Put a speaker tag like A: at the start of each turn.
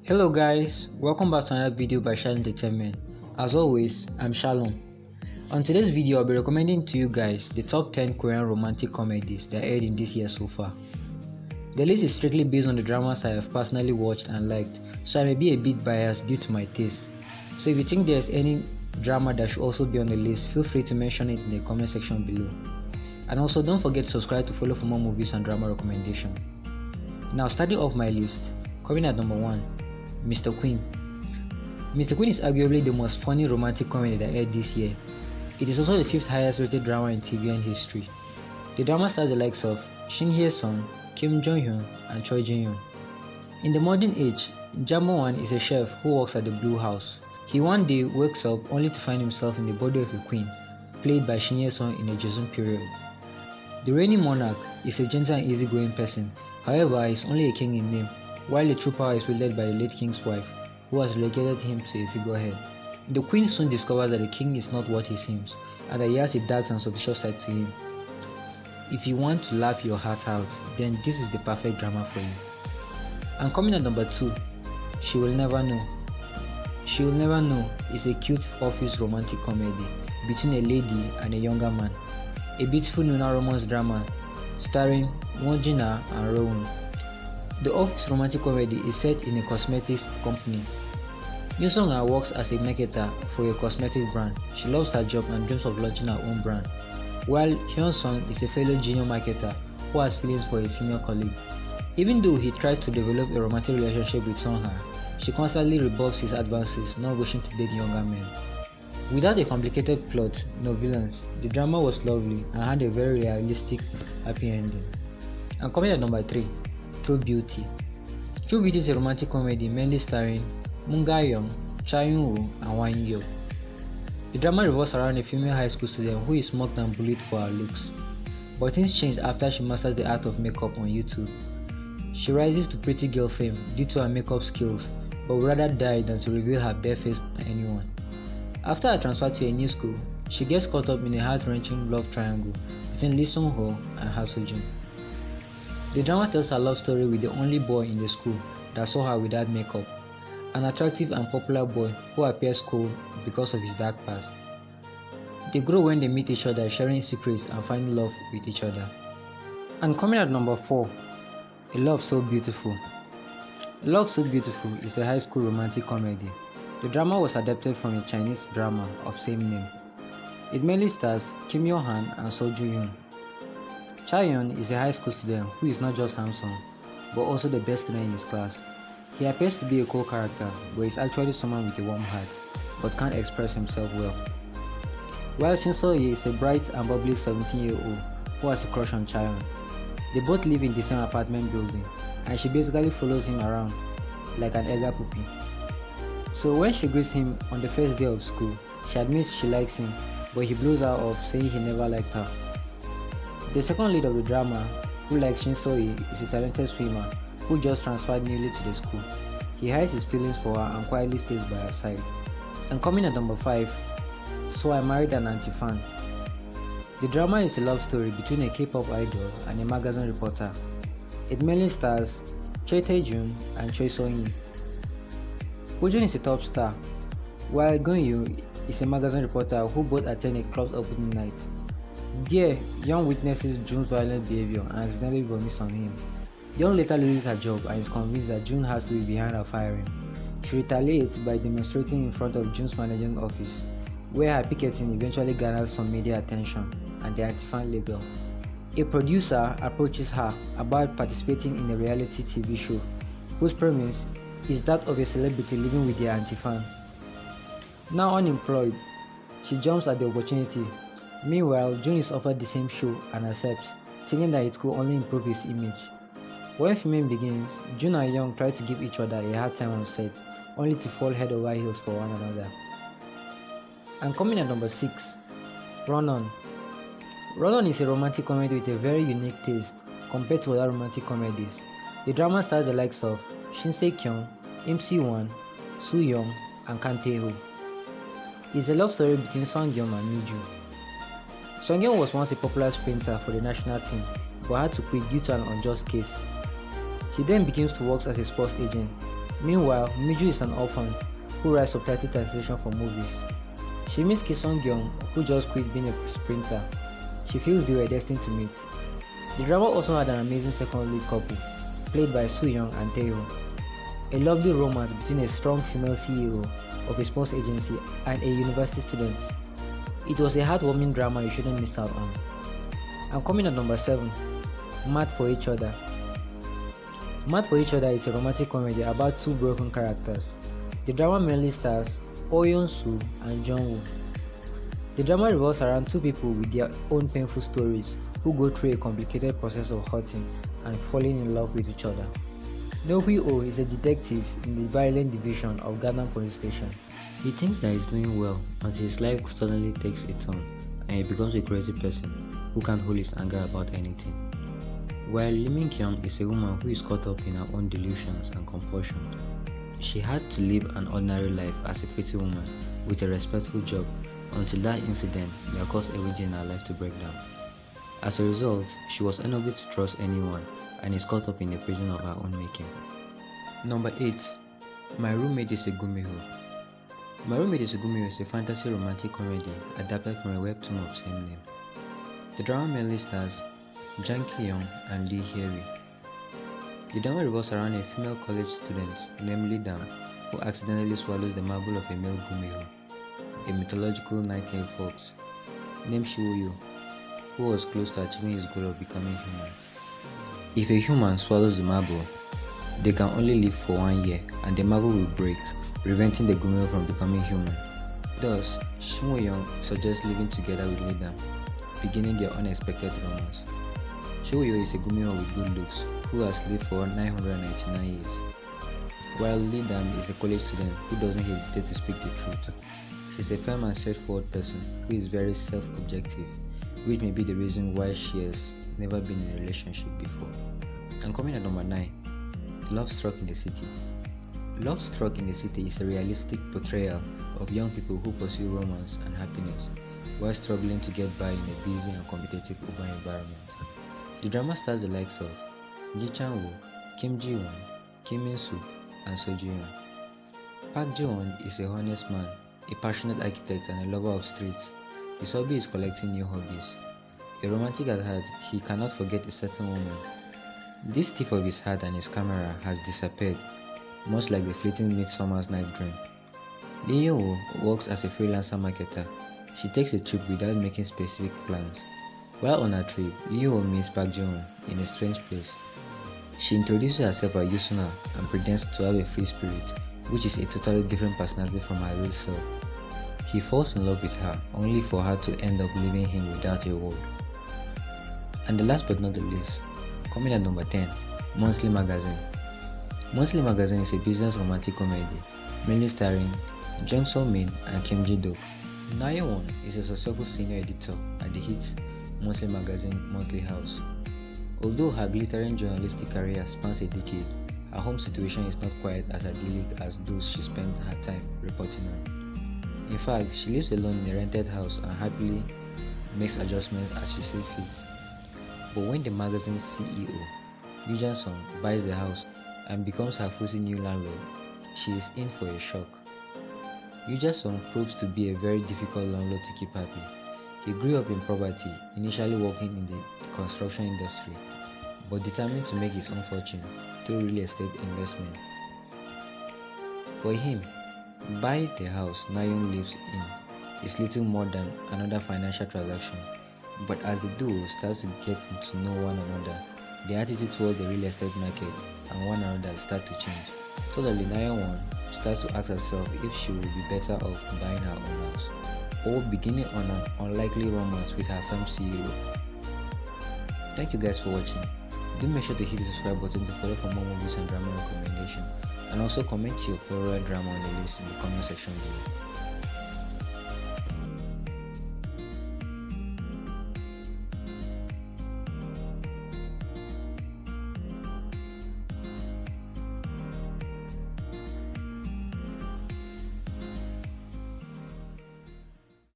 A: Hello guys, welcome back to another video by Shally-Entertainment. As always, I'm Shalom. On today's video, I'll be recommending to you guys the top 10 Korean romantic comedies that aired in this year so far. The list is strictly based on the dramas I have personally watched and liked, so I may be a bit biased due to my taste. So if you think there's any drama that should also be on the list, feel free to mention it in the comment section below. And also don't forget to subscribe to follow for more movies and drama recommendation. Now starting off my list, coming at number 1. Mr. Queen. Mr. Queen is arguably the most funny romantic comedy that aired this year. It is also the 5th highest rated drama in TVN history. The drama stars the likes of Shin Hye-sun, Kim Jong-hyun, and Choi Jin-yoon. In the modern age, Jamo-wan is a chef who works at the Blue House. He one day wakes up only to find himself in the body of a queen, played by Shin Hye-sun in a Joseon period. The reigning monarch is a gentle and easygoing person, however he is only a king in name, while the true power is wielded by the late king's wife, who has relegated him to a figurehead. The queen soon discovers that the king is not what he seems, and that he has a dark and suspicious side to him. If you want to laugh your heart out, then this is the perfect drama for you. And coming at number 2, She Will Never Know. She Will Never Know is a cute office romantic comedy between a lady and a younger man. A beautiful Nuna romance drama starring Won Jin-ah and Rowoon. The office romantic comedy is set in a cosmetics company. Yoo Sung-ah works as a marketer for a cosmetic brand. She loves her job and dreams of launching her own brand, while Hyun-sung is a fellow junior marketer who has feelings for a senior colleague. Even though he tries to develop a romantic relationship with Sung-ha, she constantly rebuffs his advances, not wishing to date younger men. Without a complicated plot, no villains, the drama was lovely and had a very realistic, happy ending. And coming at number 3, True Beauty. True Beauty is a romantic comedy mainly starring Moon Ga-young, Cha Eun-woo, and Hwan In-yeol. The drama revolves around a female high school student who is mocked and bullied for her looks. But things change after she masters the art of makeup on YouTube. She rises to pretty girl fame due to her makeup skills, but would rather die than to reveal her bare face to anyone. After her transfer to a new school, she gets caught up in a heart-wrenching love triangle between Lee Sung-ho and Ha Soo-jun. The drama tells her love story with the only boy in the school that saw her without makeup, an attractive and popular boy who appears cool because of his dark past. They grow when they meet each other, sharing secrets and finding love with each other. And coming at number 4, A Love So Beautiful. Love So Beautiful is a high school romantic comedy. The drama was adapted from a Chinese drama of same name. It mainly stars Kim Yo-han and Seo Joo-yoon. Cha-yeon is a high school student who is not just handsome, but also the best student in his class. He appears to be a cool character, but is actually someone with a warm heart, but can't express himself well. While Shin So-hye is a bright and bubbly 17-year-old who has a crush on Cha-yeon. They both live in the same apartment building, and she basically follows him around like an elder puppy. So when she greets him on the first day of school, she admits she likes him, but he blows her off, saying he never liked her. The second lead of the drama, who likes Shin So-hye, is a talented swimmer who just transferred newly to the school. He hides his feelings for her and quietly stays by her side. And coming at number 5, So I Married an Anti-Fan. The drama is a love story between a K-pop idol and a magazine reporter. It mainly stars Choi Tae-jun and Choi So-hee. Ho-jun is a top star, while Gun-yu is a magazine reporter who both attend a club's opening night. There, Young witnesses Jun's violent behavior and accidentally vomits on him. Young later loses her job and is convinced that Jun has to be behind her firing. She retaliates by demonstrating in front of Jun's managing office, where her picketing eventually garners some media attention and the anti-fan label. A producer approaches her about participating in a reality TV show, whose premise is that of a celebrity living with their anti-fan. Now unemployed, she jumps at the opportunity. Meanwhile, Jun is offered the same show and accepts, thinking that it could only improve his image. When filming begins, Jun and Young try to give each other a hard time on set, only to fall head over heels for one another. And coming at number 6, Run On. Run On is a romantic comedy with a very unique taste compared to other romantic comedies. The drama stars the likes of Shin Se-kyung, Im Si-won, Soo Young, and Kang Tae-ho. It is a love story between Sung-yeon and Mi-joo. Sung-yeon was once a popular sprinter for the national team, but had to quit due to an unjust case. He then begins to work as a sports agent. Meanwhile, Miju is an orphan who writes subtitle translation for movies. She meets Ki-sung-gyung, who just quit being a sprinter. She feels they were destined to meet. The drama also had an amazing second lead couple, played by Soo-young and Tae-ho. A lovely romance between a strong female CEO of a sports agency and a university student. It was a heartwarming drama you shouldn't miss out on. And coming at number 7, Mad for Each Other. Mad for Each Other is a romantic comedy about two broken characters. The drama mainly stars Oh Yeon-soo and Jung-woo. The drama revolves around two people with their own painful stories who go through a complicated process of hurting and falling in love with each other. No-hee-oh is a detective in the violent division of Gangnam Police Station. He thinks that he's doing well until his life suddenly takes a turn and he becomes a crazy person who can't hold his anger about anything. While Lee Min-kyung is a woman who is caught up in her own delusions and compulsions. She had to live an ordinary life as a pretty woman with a respectful job until that incident that caused everything in her life to break down. As a result, she was unable to trust anyone and is caught up in a prison of her own making. Number 8. My Roommate Is A Gumiho. My Roommate Is A Gumiho is a fantasy romantic comedy adapted from a webtoon of same name. The drama mainly stars Jang Ki-young and Lee Hye-ri. The drama revolves around a female college student named Lee Dam who accidentally swallows the marble of a male Gumiho, a mythological nightingale fox named Shiwoo-yo, who was close to achieving his goal of becoming human. If a human swallows the marble, they can only live for 1 year and the marble will break, preventing the Gumiho from becoming human. Thus, Shiwoo-young suggests living together with Lee Dam, beginning their unexpected romance. Shiwoo-yo is a Gumiho with good looks who has lived for 999 years, while Lee Dam is a college student who doesn't hesitate to speak the truth. She's a firm and straightforward person who is very self-objective, which may be the reason why she has never been in a relationship before. And coming at number 9, Lovestruck In The City. Lovestruck In The City is a realistic portrayal of young people who pursue romance and happiness while struggling to get by in a busy and competitive urban environment. The drama stars the likes of Ji Chang-woo, Kim Ji-won, Kim Min-suk, and Seo Ji-yeon. Park Ji-won is a honest man, a passionate architect and a lover of streets. His hobby is collecting new hobbies. A romantic at heart, he cannot forget a certain woman. This thief of his heart and his camera has disappeared, much like the fleeting midsummer's night dream. Lee Yeon-woo works as a freelancer marketer. She takes a trip without making specific plans. While on her trip, Lee Yeon-woo meets Park Ji-won in a strange place. She introduces herself as Yusuna and pretends to have a free spirit, which is a totally different personality from her real self. He falls in love with her, only for her to end up leaving him without a word. And the last but not the least, coming at number 10, Monthly Magazine. Monthly Magazine is a business romantic comedy, mainly starring Jung So-min and Kim Ji-duk. Na Yeon-won is a successful senior editor at the hit Monthly Magazine Monthly House. Although her glittering journalistic career spans a decade, her home situation is not quite as idyllic as those she spent her time reporting on. In fact, she lives alone in a rented house and happily makes adjustments as she sees fit. But when the magazine's CEO, Yoo Jan-sung, buys the house and becomes her fussy new landlord, she is in for a shock. Yoo Jan-sung proves to be a very difficult landlord to keep happy. He grew up in poverty, initially working in the construction industry, but determined to make his own fortune through real estate investment. For him, buying the house Na-yeon lives in is little more than another financial transaction, but as the duo starts to get to know one another, their attitude towards the real estate market and one another start to change. Suddenly, Na-yeon starts to ask herself if she would be better off buying her own house, or beginning on an unlikely romance with her firm CEO. Thank you guys for watching. Do make sure to hit the subscribe button to follow for more movies and drama recommendations, and also comment your favorite drama on the list in the comment section below.